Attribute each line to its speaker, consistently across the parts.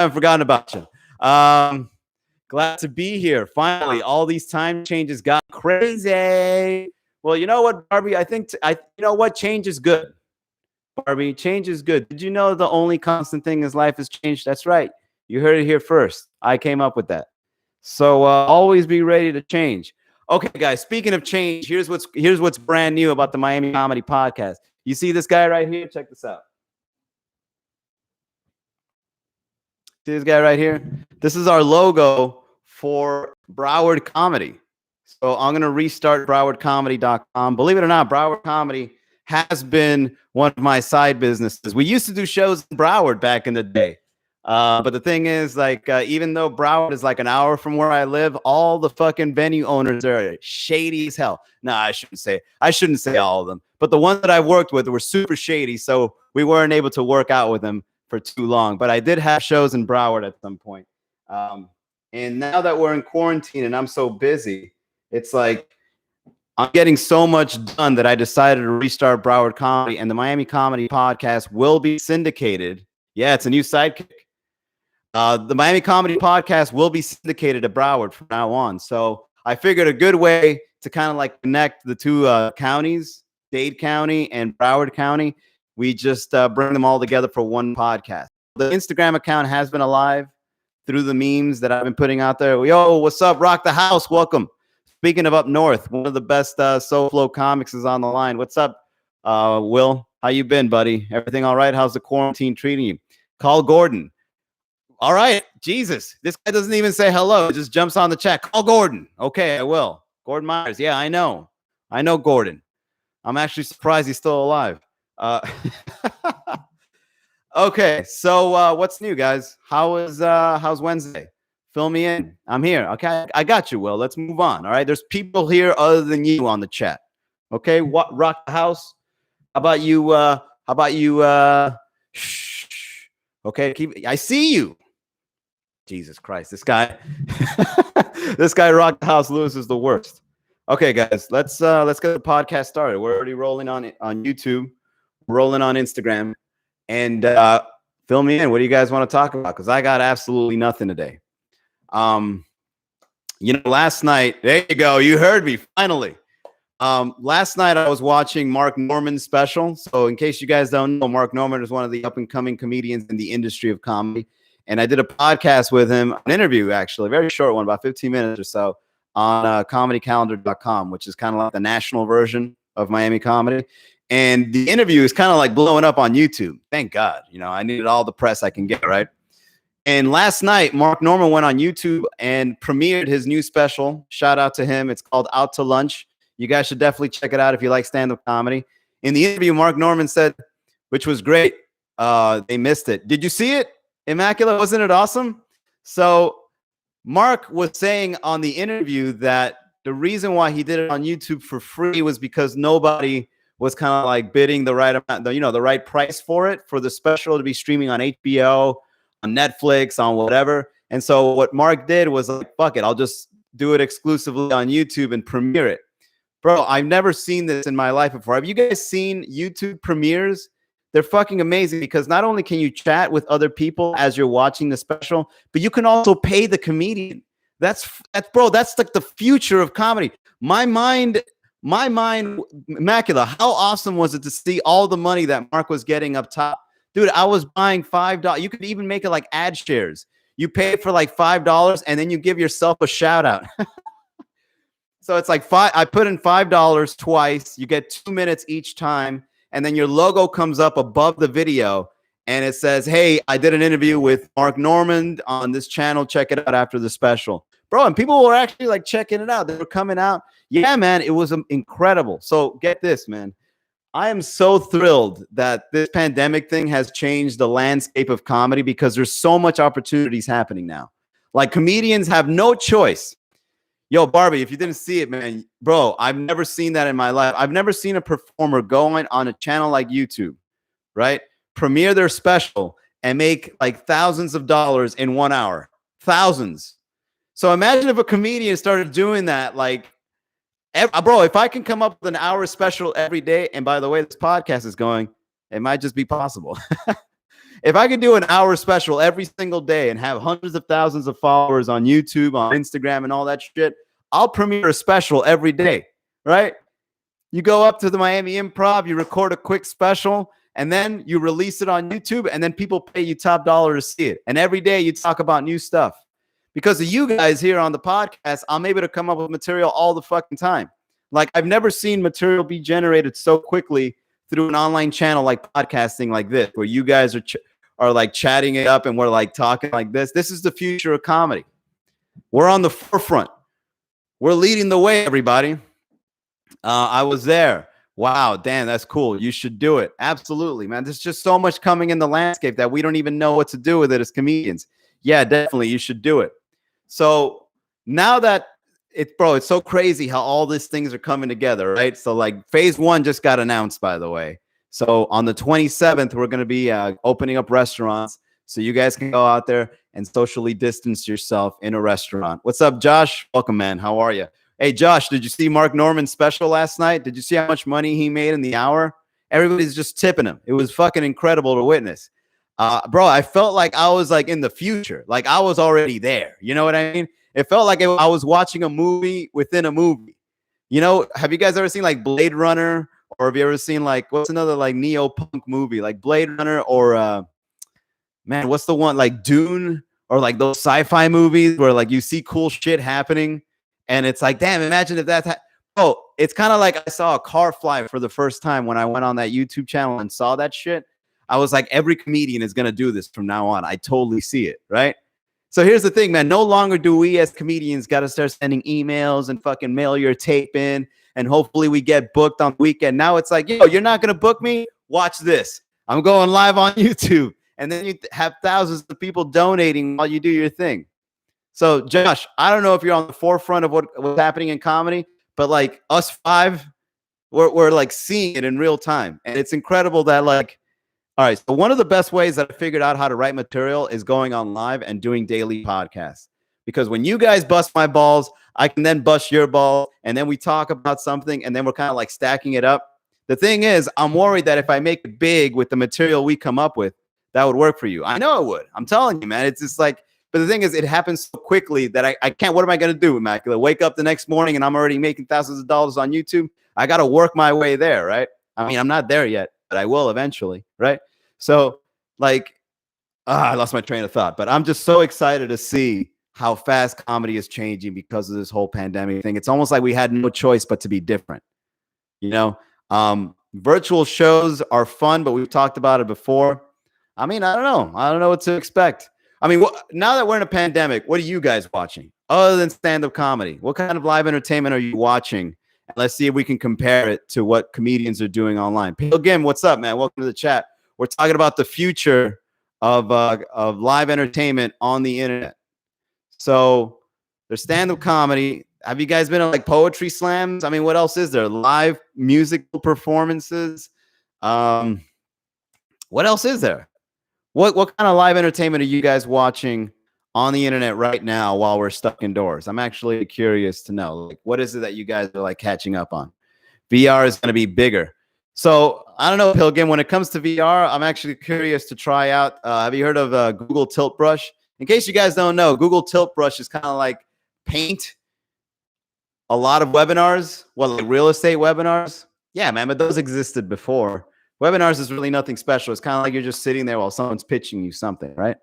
Speaker 1: haven't forgotten about you. Glad to be here. Finally, all these time changes got crazy. Well, you know what, Barbie? You know what? Change is good. Barbie, change is good. Did you know the only constant thing in life is change? That's right. You heard it here first. I came up with that. So always be ready to change. Okay, guys. Speaking of change, here's what's brand new about the Miami Comedy Podcast. You see this guy right here? Check this out. See this guy right here? This is our logo for Broward Comedy. So I'm going to restart browardcomedy.com. Believe it or not, Broward Comedy has been one of my side businesses. We used to do shows in Broward back in the day. But the thing is, even though Broward is like an hour from where I live, all the fucking venue owners are shady as hell. No, I shouldn't say all of them. But the ones that I worked with were super shady. So we weren't able to work out with them for too long. But I did have shows in Broward at some point. And now that we're in quarantine and I'm so busy, it's like I'm getting so much done that I decided to restart Broward Comedy, and the Miami Comedy Podcast will be syndicated. Yeah, it's a new sidekick. The Miami Comedy Podcast will be syndicated to Broward from now on. So I figured a good way to kind of like connect the two counties, Dade County and Broward County, we just bring them all together for one podcast. The Instagram account has been alive through the memes that I've been putting out there. Yo, what's up? Rock the house. Welcome. Speaking of up north, one of the best SoFlo comics is on the line. What's up, Will? How you been, buddy? Everything all right? How's the quarantine treating you? Call Gordon. All right. Jesus. This guy doesn't even say hello. He just jumps on the chat. Call Gordon. Okay, I will. Gordon Myers. Yeah, I know. I know Gordon. I'm actually surprised he's still alive. Okay, so what's new, guys? How's Wednesday? Fill me in. I'm here. Okay, I got you, Will. Let's move on. All right, there's people here other than you on the chat. Okay, what rock the house? How about you? Shh. Okay, I see you. Jesus Christ, this guy, this guy rock the house. Lewis is the worst. Okay, guys, let's get the podcast started. We're already rolling on YouTube, rolling on Instagram, and fill me in. What do you guys want to talk about? Because I got absolutely nothing today. Last night, there you go. You heard me finally. Last night I was watching Mark Normand's special. So in case you guys don't know, Mark Normand is one of the up and coming comedians in the industry of comedy. And I did a podcast with him, an interview, actually, a very short one, about 15 minutes or so, on comedycalendar.com, which is kind of like the national version of Miami Comedy. And the interview is kind of like blowing up on YouTube. Thank God. I needed all the press I can get, right? And last night, Mark Normand went on YouTube and premiered his new special. Shout out to him. It's called Out to Lunch. You guys should definitely check it out if you like stand-up comedy. In the interview, Mark Normand said, which was great, they missed it. Did you see it? Immaculate, wasn't it awesome? So Mark was saying on the interview that the reason why he did it on YouTube for free was because nobody was kind of like bidding the right amount, the right price for it, for the special to be streaming on HBO, on Netflix, on whatever. And so what Mark did was like, fuck it, I'll just do it exclusively on YouTube and premiere it. Bro, I've never seen this in my life before. Have you guys seen YouTube premieres? They're fucking amazing because not only can you chat with other people as you're watching the special, but you can also pay the comedian. That's like the future of comedy. My mind, Immaculate, how awesome was it to see all the money that Mark was getting up top? Dude, I was buying $5. You could even make it like ad shares. You pay for like $5 and then you give yourself a shout out. So it's like I put in $5 twice. You get 2 minutes each time. And then your logo comes up above the video and it says, hey, I did an interview with Mark Normand on this channel. Check it out after the special. Bro, and people were actually like checking it out. They were coming out. Yeah, man, it was incredible. So get this, man. I am so thrilled that this pandemic thing has changed the landscape of comedy because there's so much opportunities happening now. Like comedians have no choice. Yo, Barbie, if you didn't see it, man, bro, I've never seen that in my life. I've never seen a performer going on a channel like YouTube, right? Premiere their special and make like thousands of dollars in 1 hour. Thousands. So imagine if a comedian started doing that, bro, if I can come up with an hour special every day, and by the way, this podcast is going, it might just be possible. If I could do an hour special every single day and have hundreds of thousands of followers on YouTube, on Instagram, and all that shit, I'll premiere a special every day, right? You go up to the Miami Improv, you record a quick special, and then you release it on YouTube, and then people pay you top dollar to see it. And every day you talk about new stuff. Because of you guys here on the podcast, I'm able to come up with material all the fucking time. Like, I've never seen material be generated so quickly through an online channel like podcasting like this, where you guys are like chatting it up and we're like talking like this. This is the future of comedy. We're on the forefront. We're leading the way, everybody. I was there. Wow, damn, that's cool. You should do it. Absolutely, man. There's just so much coming in the landscape that we don't even know what to do with it as comedians. Yeah, definitely, you should do it. So now that it's so crazy how all these things are coming together, right? So like phase 1 just got announced, by the way. So on the 27th, we're going to be opening up restaurants. So you guys can go out there and socially distance yourself in a restaurant. What's up, Josh? Welcome, man. How are you? Hey, Josh, did you see Mark Norman's special last night? Did you see how much money he made in the hour? Everybody's just tipping him. It was fucking incredible to witness. Bro, I felt like I was like in the future. Like I was already there. You know what I mean? It felt like I was watching a movie within a movie. You know, have you guys ever seen like Blade Runner? Or have you ever seen like, what's another like neo-punk movie? Like Blade Runner or, man, what's the one? Like Dune or like those sci-fi movies where like you see cool shit happening. And it's like, damn, imagine if that's it's kind of like I saw a car fly for the first time when I went on that YouTube channel and saw that shit. I was like, every comedian is going to do this from now on. I totally see it, right? So here's the thing, man. No longer do we as comedians got to start sending emails and fucking mail your tape in, and hopefully we get booked on the weekend. Now it's like, yo, you're not going to book me? Watch this. I'm going live on YouTube. And then you have thousands of people donating while you do your thing. So, Josh, I don't know if you're on the forefront of what's happening in comedy, but like us 5, we're like seeing it in real time. And it's incredible that like, all right, so one of the best ways that I figured out how to write material is going on live and doing daily podcasts. Because when you guys bust my balls, I can then bust your ball, and then we talk about something, and then we're kind of like stacking it up. The thing is, I'm worried that if I make it big with the material we come up with, that would work for you. I know it would. I'm telling you, man. It's just like, but the thing is, it happens so quickly that I can't. What am I going to do, Immaculate? Wake up the next morning and I'm already making thousands of dollars on YouTube? I got to work my way there, right? I mean, I'm not there yet, but I will eventually, right? So, like, I lost my train of thought, but I'm just so excited to see how fast comedy is changing because of this whole pandemic thing. It's almost like we had no choice but to be different. You know, virtual shows are fun, but we've talked about it before. I mean, I don't know. I don't know what to expect. I mean, now that we're in a pandemic, what are you guys watching other than stand-up comedy? What kind of live entertainment are you watching? And let's see if we can compare it to what comedians are doing online. Again, what's up, man? Welcome to the chat. We're talking about the future of live entertainment on the internet. So there's stand-up comedy. Have you guys been to like poetry slams? I mean, what else is there? Live musical performances. What else is there? What kind of live entertainment are you guys watching on the internet right now while we're stuck indoors? I'm actually curious to know. Like, what is it that you guys are like catching up on? VR is going to be bigger. So I don't know, Pilgrim. When it comes to VR, I'm actually curious to try out. Have you heard of Google Tilt Brush? In case you guys don't know, Google Tilt Brush is kind of like Paint. A lot of webinars, like real estate webinars. Yeah, man, but those existed before. Webinars is really nothing special. It's kind of like you're just sitting there while someone's pitching you something, right?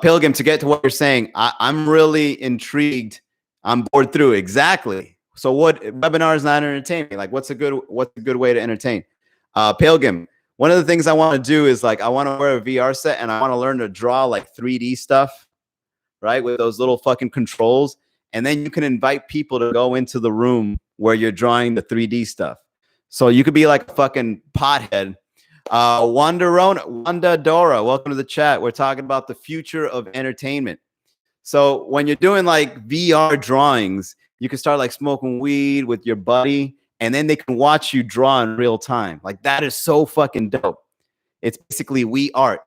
Speaker 1: Pilgrim, to get to what you're saying, I'm really intrigued. I'm bored through exactly. So what webinar is not entertaining? Like what's a good way to entertain? Pilgrim, one of the things I want to do is like I want to wear a VR set and I want to learn to draw like 3D stuff, right? With those little fucking controls. And then you can invite people to go into the room where you're drawing the 3D stuff. So you could be like a fucking pothead. Wanda Dora, welcome to the chat. We're talking about the future of entertainment. So when you're doing like VR drawings, you can start like smoking weed with your buddy, and then they can watch you draw in real time. Like that is so fucking dope. It's basically Wii Art.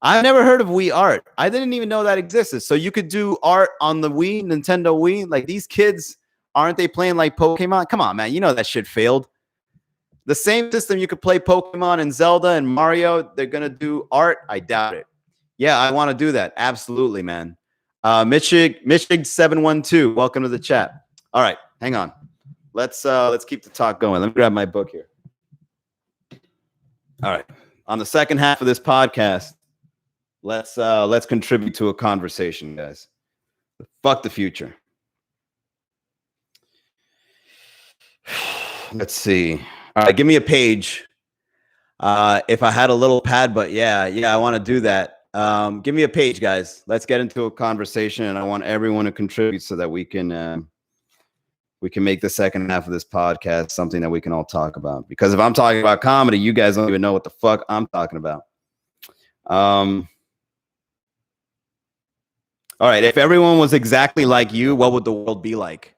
Speaker 1: I've never heard of Wii Art. I didn't even know that existed. So you could do art on the Wii, Nintendo Wii. Like these kids, aren't they playing like Pokemon? Come on, man. You know that shit failed. The same system you could play Pokemon and Zelda and Mario, they're going to do art. I doubt it. Yeah, I want to do that. Absolutely, man. Michig 712, welcome to the chat. All right, hang on. Let's keep the talk going. Let me grab my book here. All right. On the second half of this podcast, let's contribute to a conversation, guys. Fuck the future. Let's see. All right, give me a page. If I had a little pad, but yeah, I want to do that. Give me a page, guys. Let's get into a conversation, and I want everyone to contribute so that we can make the second half of this podcast something that we can all talk about. Because if I'm talking about comedy, you guys don't even know what the fuck I'm talking about. All right, if everyone was exactly like you, what would the world be like?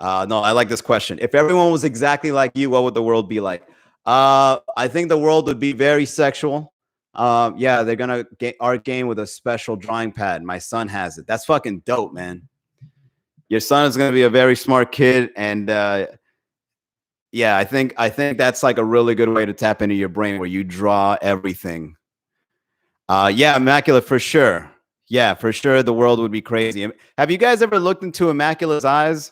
Speaker 1: No, I like this question. If everyone was exactly like you, what would the world be like? I think the world would be very sexual. Yeah, they're gonna get art game with a special drawing pad. My son has it. That's fucking dope, man. Your son is gonna be a very smart kid, and yeah, I think that's like a really good way to tap into your brain where you draw everything. Yeah, Immaculate for sure. Yeah, for sure, the world would be crazy. Have you guys ever looked into Immaculate's eyes?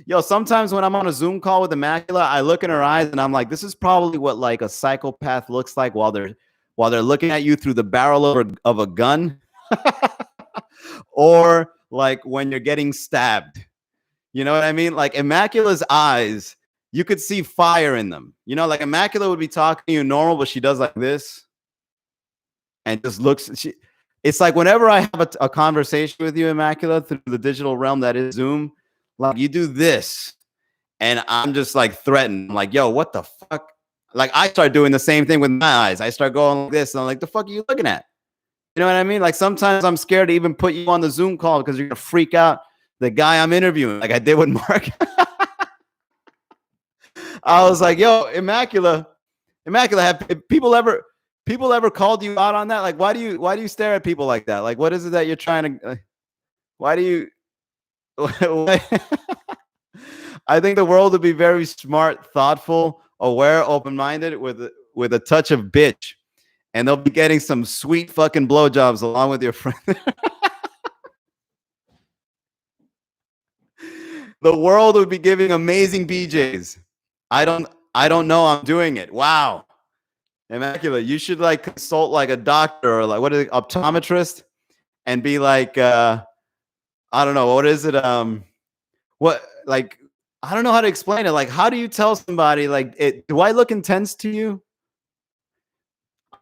Speaker 1: Yo, sometimes when I'm on a Zoom call with Immaculate, I look in her eyes and I'm like, this is probably what like a psychopath looks like while they're looking at you through the barrel of a gun, or like when you're getting stabbed. You know what I mean? Like Immaculate's eyes, you could see fire in them. You know, like Immaculate would be talking to you normal, but she does like this and just looks. It's like whenever I have a conversation with you, Immaculate, through the digital realm that is Zoom, like you do this, and I'm just like threatened. I'm like, yo, what the fuck? Like I start doing the same thing with my eyes. I start going like this, and I'm like, the fuck are you looking at? You know what I mean? Like sometimes I'm scared to even put you on the Zoom call because you're gonna freak out the guy I'm interviewing, like I did with Mark. I was like, yo, Immaculate, have people ever called you out on that? Like, why do you stare at people like that? Like, what is it that you're trying to? Why do you? I think the world would be very smart, thoughtful, aware, open-minded, with a touch of bitch, and they'll be getting some sweet fucking blowjobs along with your friend. The world would be giving amazing BJs. I don't know. I'm doing it. Wow, Immaculate, you should like consult like a doctor or like what is it, optometrist, and be like, I don't know, what is it? What like I don't know how to explain it. Like, how do you tell somebody like do I look intense to you?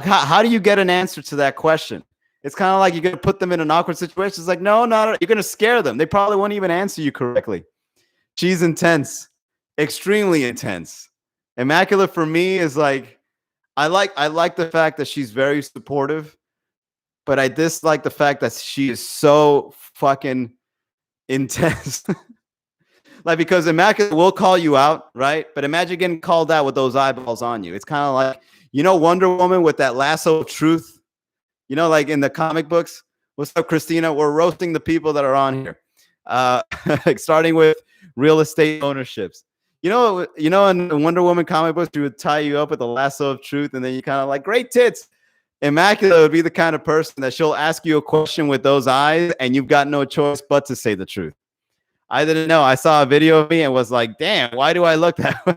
Speaker 1: How do you get an answer to that question? It's kind of like you're gonna put them in an awkward situation. It's like, no, you're gonna scare them. They probably won't even answer you correctly. She's intense, extremely intense. Immaculate for me is like, I like the fact that she's very supportive, but I dislike the fact that she is so fucking intense. Like, because Immaculate will call you out, right? But imagine getting called out with those eyeballs on you. It's kind of like, you know, Wonder Woman with that lasso of truth. You know, like in the comic books. What's up, Christina? We're roasting the people that are on here. Starting with real estate ownerships. You know, in the Wonder Woman comic books, she would tie you up with a lasso of truth, and then you kind of like, great tits. Immaculate would be the kind of person that she'll ask you a question with those eyes, and you've got no choice but to say the truth. I didn't know. I saw a video of me and was like, damn, why do I look that way?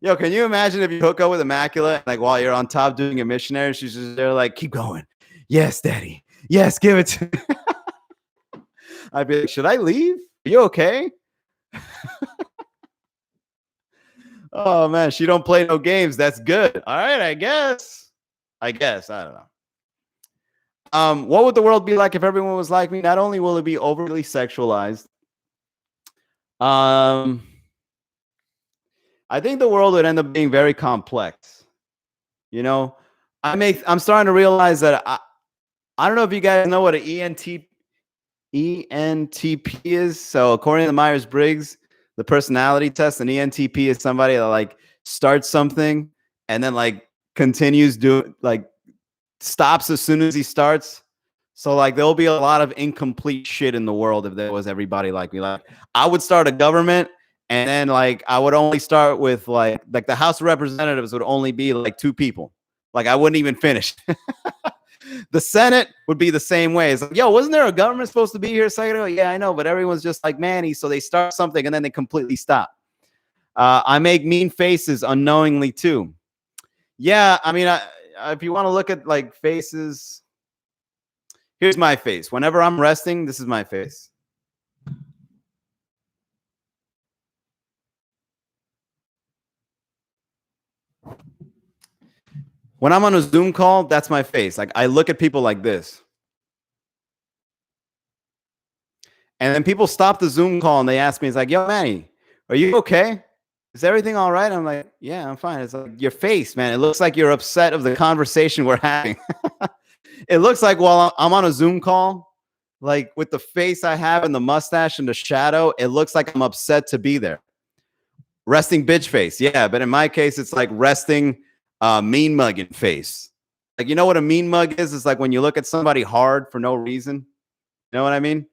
Speaker 1: Yo, can you imagine if you hook up with Immaculate, like while you're on top doing a missionary, she's just there like, keep going. Yes, daddy. Yes, give it to me. I'd be like, should I leave? Are you okay? Oh man, she don't play no games. That's good. All right, I guess. I don't know. What would the world be like if everyone was like me? Not only will it be overly sexualized, I think the world would end up being very complex. You know, I'm starting to realize that I don't know if you guys know what an ENTP is. So according to Myers-Briggs, the personality test, an ENTP is somebody that like starts something and then like continues doing, like stops as soon as he starts. So like there'll be a lot of incomplete shit in the world if there was everybody like me. Like I would start a government and then like I would only start with like the House of Representatives would only be like 2 people. Like I wouldn't even finish. The Senate would be the same way. It's like, yo, wasn't there a government supposed to be here a second ago? Yeah, I know, but everyone's just like Manny, so they start something and then they completely stop. I make mean faces unknowingly too. Yeah, I mean, if you want to look at like faces, here's my face. Whenever I'm resting, this is my face. When I'm on a Zoom call, that's my face. Like I look at people like this. And then people stop the Zoom call and they ask me, it's like, yo, Manny, are you okay? Is everything all right? I'm like, yeah, I'm fine. It's like your face, man. It looks like you're upset of the conversation we're having. It looks like while I'm on a Zoom call, like with the face I have and the mustache and the shadow, it looks like I'm upset to be there. Resting bitch face. Yeah, but in my case, it's like resting mean mugging face. Like, you know what a mean mug is? It's like when you look at somebody hard for no reason. You know what I mean?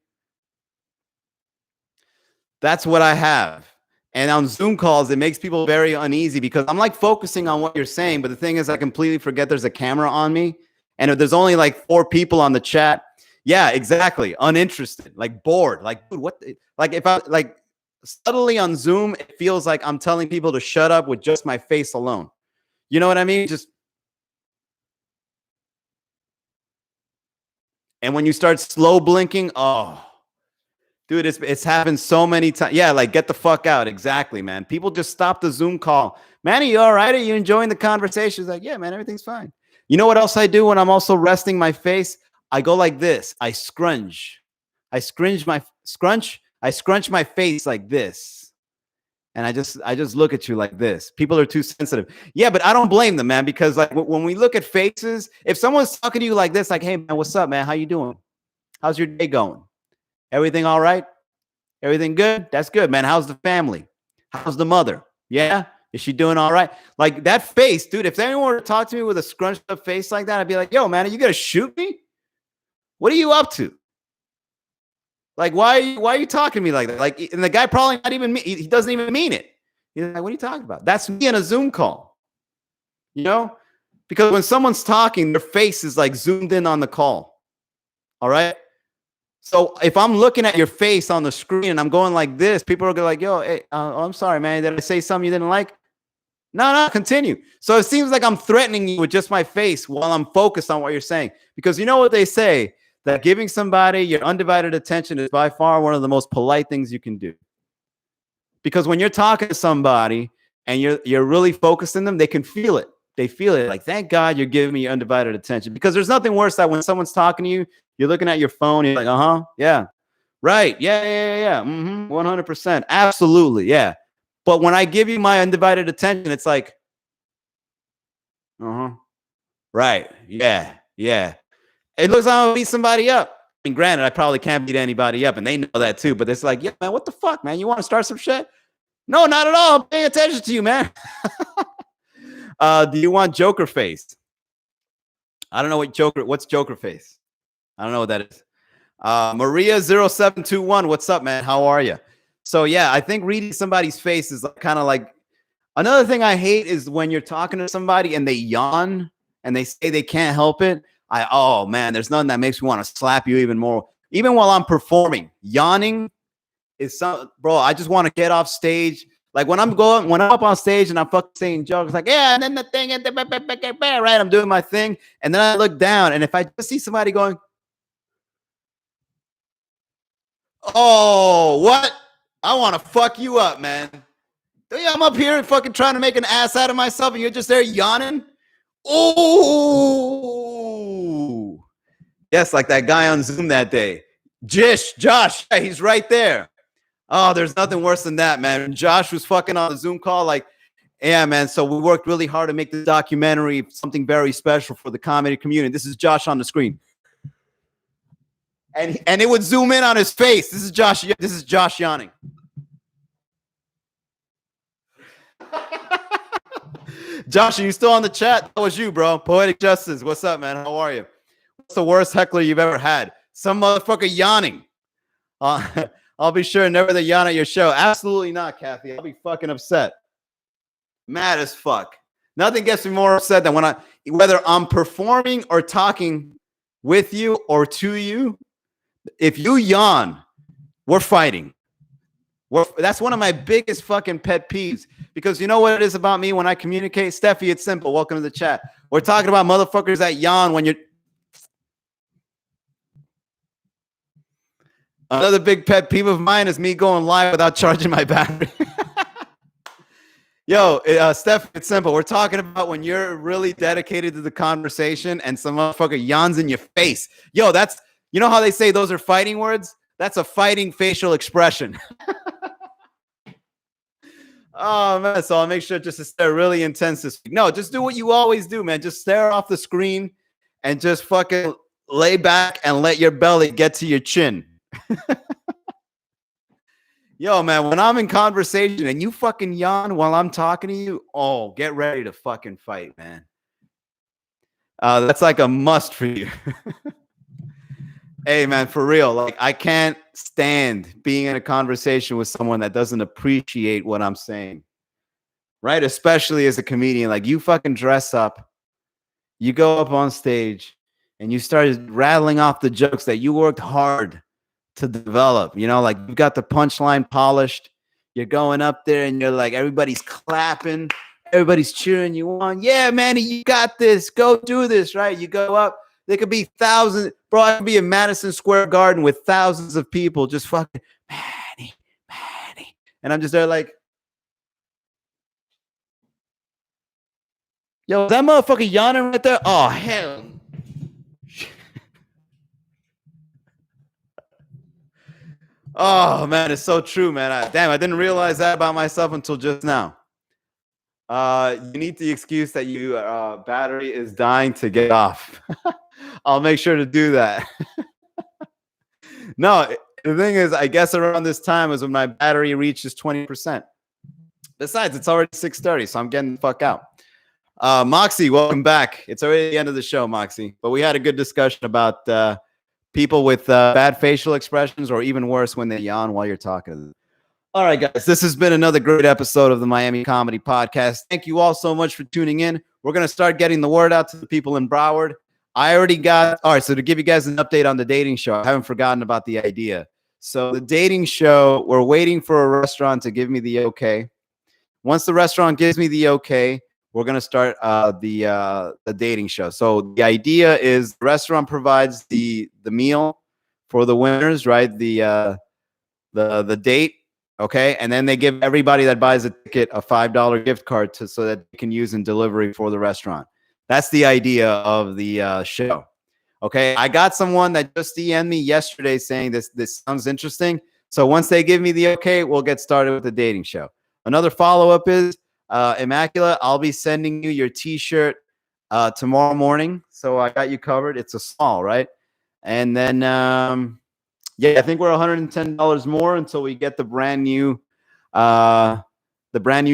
Speaker 1: That's what I have. And on Zoom calls, it makes people very uneasy because I'm like focusing on what you're saying. But the thing is, I completely forget there's a camera on me. And if there's only like 4 people on the chat, yeah, exactly. Uninterested, like bored. Like, dude, what? Like, if I like subtly on Zoom, it feels like I'm telling people to shut up with just my face alone. You know what I mean? Just. And when you start slow blinking, oh, dude, it's happened so many times. Yeah, like get the fuck out. Exactly, man. People just stop the Zoom call. Manny, you all right? Are you enjoying the conversation? It's like, yeah, man, everything's fine. You know what else I do when I'm also resting my face? I go like this. I scrunch. I scrunch my face like this. And I just look at you like this. People are too sensitive. Yeah, but I don't blame them, man, because like when we look at faces, if someone's talking to you like this, like, hey, man, what's up, man? How you doing? How's your day going? Everything all right? Everything good? That's good, man. How's the family? How's the mother? Yeah? Is she doing all right? Like that face, dude, if anyone were to talk to me with a scrunched up face like that, I'd be like, yo, man, are you going to shoot me? What are you up to? Like, why are you talking to me like that? Like, and the guy probably not even he doesn't even mean it. He's like, what are you talking about? That's me in a Zoom call. You know? Because when someone's talking, their face is like zoomed in on the call. All right? So if I'm looking at your face on the screen and I'm going like this, people are going like, yo, hey, I'm sorry, man. Did I say something you didn't like? No, continue. So it seems like I'm threatening you with just my face while I'm focused on what you're saying. Because you know what they say, that giving somebody your undivided attention is by far one of the most polite things you can do. Because when you're talking to somebody and you're really focused on them, they can feel it. They feel it. Like, thank God you're giving me your undivided attention. Because there's nothing worse than when someone's talking to you, you're looking at your phone, you're like, yeah, right, yeah, 100%, absolutely, yeah. But when I give you my undivided attention, it's like, right, yeah. It looks like I'll beat somebody up. I mean, granted, I probably can't beat anybody up, and they know that too. But it's like, yeah, man, what the fuck, man? You want to start some shit? No, not at all. I'm paying attention to you, man. Do you want Joker face? I don't know what's Joker face. I don't know what that is. Maria0721, what's up, man? How are you? So yeah, I think reading somebody's face is kind of like another thing I hate is when you're talking to somebody and they yawn and they say they can't help it. Oh man, there's nothing that makes me want to slap you even more. Even while I'm performing, yawning is bro. I just want to get off stage. Like when I'm up on stage and I'm fucking saying jokes, like, yeah, and then the thing, right? I'm doing my thing. And then I look down, and if I just see somebody going, oh, what? I want to fuck you up, man. I'm up here and fucking trying to make an ass out of myself, and you're just there yawning. Oh, yes, like that guy on Zoom that day. Josh, yeah, he's right there. Oh, there's nothing worse than that, man. Josh was fucking on the Zoom call, like, yeah, man. So we worked really hard to make this documentary something very special for the comedy community. This is Josh on the screen. And it would zoom in on his face. This is Josh yawning. Josh, are you still on the chat? That was you, bro. Poetic Justice. What's up, man? How are you? What's the worst heckler you've ever had? Some motherfucker yawning. I'll be sure never to yawn at your show. Absolutely not, Kathy. I'll be fucking upset. Mad as fuck. Nothing gets me more upset than whether I'm performing or talking with you or to you. If you yawn, we're fighting. That's one of my biggest fucking pet peeves, because you know what it is about me when I communicate? Steffi, it's simple. Welcome to the chat. We're talking about motherfuckers that yawn when you're... Another big pet peeve of mine is me going live without charging my battery. Yo, Steph, it's simple. We're talking about when you're really dedicated to the conversation and some motherfucker yawns in your face. Yo, that's, you know how they say those are fighting words? That's a fighting facial expression. Oh, man. So I'll make sure just to stare really intense this week. No, just do what you always do, man. Just stare off the screen and just fucking lay back and let your belly get to your chin. Yo, man, when I'm in conversation and you fucking yawn while I'm talking to you, oh, get ready to fucking fight, man. That's like a must for you. Hey, man, for real. Like, I can't stand being in a conversation with someone that doesn't appreciate what I'm saying, right? Especially as a comedian. Like, you fucking dress up, you go up on stage, and you start rattling off the jokes that you worked hard to develop, you know, like you've got the punchline polished, you're going up there and you're like, everybody's clapping, everybody's cheering you on. Yeah, Manny, you got this, go do this, right? You go up, there could be thousands, bro, I could be in Madison Square Garden with thousands of people just fucking Manny, and I'm just there like, yo, is that motherfucker yawning right there? Oh, hell. Oh, man, it's so true, man. I didn't realize that about myself until just now. You need the excuse that your battery is dying to get off. I'll make sure to do that. No, the thing is, I guess around this time is when my battery reaches 20%. Besides, it's already 6:30, so I'm getting the fuck out. Moxie, welcome back. It's already the end of the show, Moxie. But we had a good discussion about... people with bad facial expressions, or even worse, when they yawn while you're talking to them. All right, guys, this has been another great episode of the Miami Comedy Podcast. Thank you all so much for tuning in. We're going to start getting the word out to the people in Broward. I already got, all right, so to give you guys an update on the dating show, I haven't forgotten about the idea. So the dating show, we're waiting for a restaurant to give me the okay. Once the restaurant gives me the okay, we're going to start the dating show. So the idea is the restaurant provides the meal for the winners, right? The date, okay? And then they give everybody that buys a ticket a $5 gift card so that they can use in delivery for the restaurant. That's the idea of the show. Okay, I got someone that just DM'd me yesterday saying this sounds interesting. So once they give me the okay, we'll get started with the dating show. Another follow-up is Immaculate, I'll be sending you your t-shirt tomorrow morning. So I got you covered. It's a small, right? And then, yeah, I think we're $110 more until we get the brand new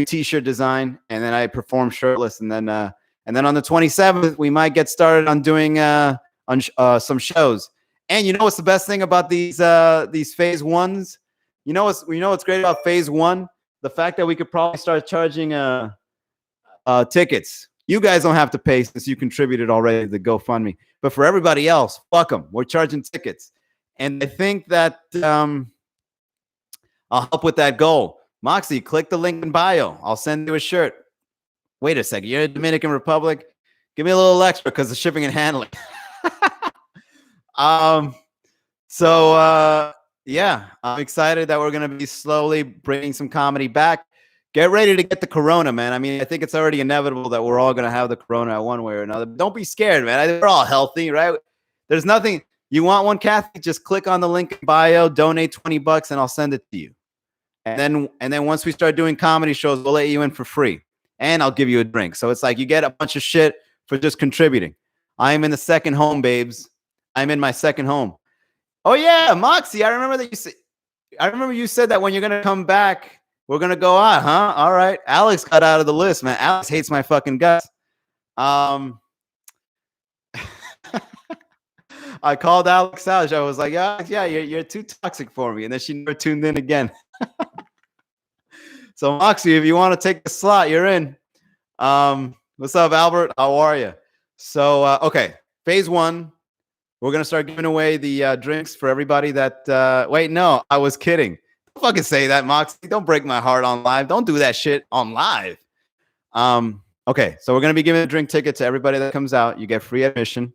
Speaker 1: t-shirt design. And then I perform shirtless. And then on the 27th, we might get started on doing some shows. And you know what's the best thing about these phase ones? You know what's great about phase one? The fact that we could probably start charging tickets. You guys don't have to pay since you contributed already to the GoFundMe. But for everybody else, fuck them. We're charging tickets. And I think that I'll help with that goal. Moxie, click the link in bio. I'll send you a shirt. Wait a second. You're in the Dominican Republic? Give me a little extra because of shipping and handling. Yeah, I'm excited that we're going to be slowly bringing some comedy back. Get ready to get the corona, man. I mean, I think it's already inevitable that we're all going to have the corona one way or another. Don't be scared, man. We're all healthy, right? There's nothing. You want one, Kathy? Just click on the link in bio, donate $20, and I'll send it to you. And then once we start doing comedy shows, we'll let you in for free. And I'll give you a drink. So it's like you get a bunch of shit for just contributing. I am in the second home, babes. I'm in my second home. Oh yeah, Moxie, I remember you said that when you're gonna come back, we're gonna go out, huh? All right. Alex got out of the list, man. Alex hates my fucking guts. I called Alex out. I was like, yeah, you're too toxic for me. And then she never tuned in again. So Moxie, if you want to take the slot, you're in. What's up, Albert? How are you? So, okay, phase one. We're gonna start giving away the drinks for everybody that. Wait, no, I was kidding. Don't fucking say that, Moxie. Don't break my heart on live. Don't do that shit on live. Okay, so we're gonna be giving a drink ticket to everybody that comes out. You get free admission.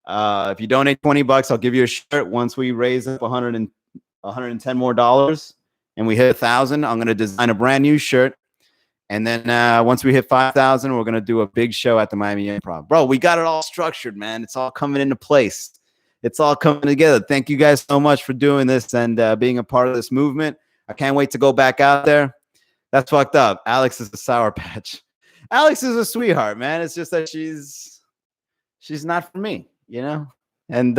Speaker 1: If you donate $20, I'll give you a shirt. Once we raise up 110 more dollars, and we hit 1,000, I'm gonna design a brand new shirt. And then once we hit 5,000, we're going to do a big show at the Miami Improv. Bro, we got it all structured, man. It's all coming into place. It's all coming together. Thank you guys so much for doing this and being a part of this movement. I can't wait to go back out there. That's fucked up. Alex is a Sour Patch. Alex is a sweetheart, man. It's just that she's not for me, you know? And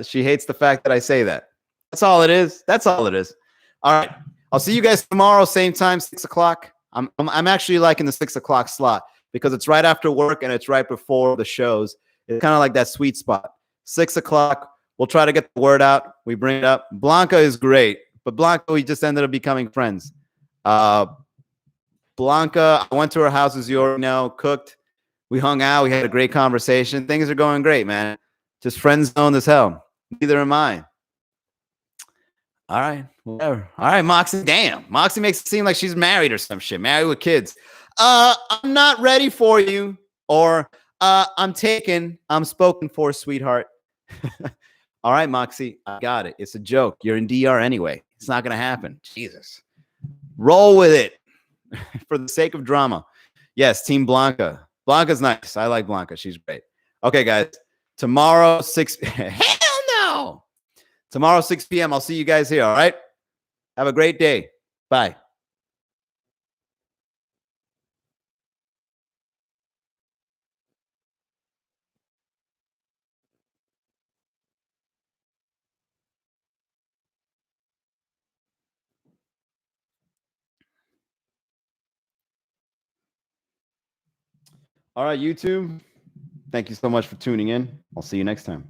Speaker 1: she hates the fact that I say that. That's all it is. That's all it is. All right. I'll see you guys tomorrow, same time, 6 o'clock. I'm actually liking the 6 o'clock slot because it's right after work and it's right before the shows. It's kind of like that sweet spot. 6 o'clock, we'll try to get the word out. We bring it up. Blanca is great, but Blanca, we just ended up becoming friends. Blanca, I went to her house, as you already know, cooked. We hung out. We had a great conversation. Things are going great, man. Just friend zone as hell. Neither am I. All right, whatever. All right, Moxie. Damn, Moxie makes it seem like she's married or some shit. Married with kids. I'm not ready for you, or I'm taken. I'm spoken for, sweetheart. All right, Moxie. I got it. It's a joke. You're in DR anyway. It's not gonna happen. Jesus. Roll with it for the sake of drama. Yes, Team Blanca. Blanca's nice. I like Blanca. She's great. Okay, guys. Tomorrow, 6. Hell no. Tomorrow, 6 p.m. I'll see you guys here, all right? Have a great day. Bye. All right, YouTube. Thank you so much for tuning in. I'll see you next time.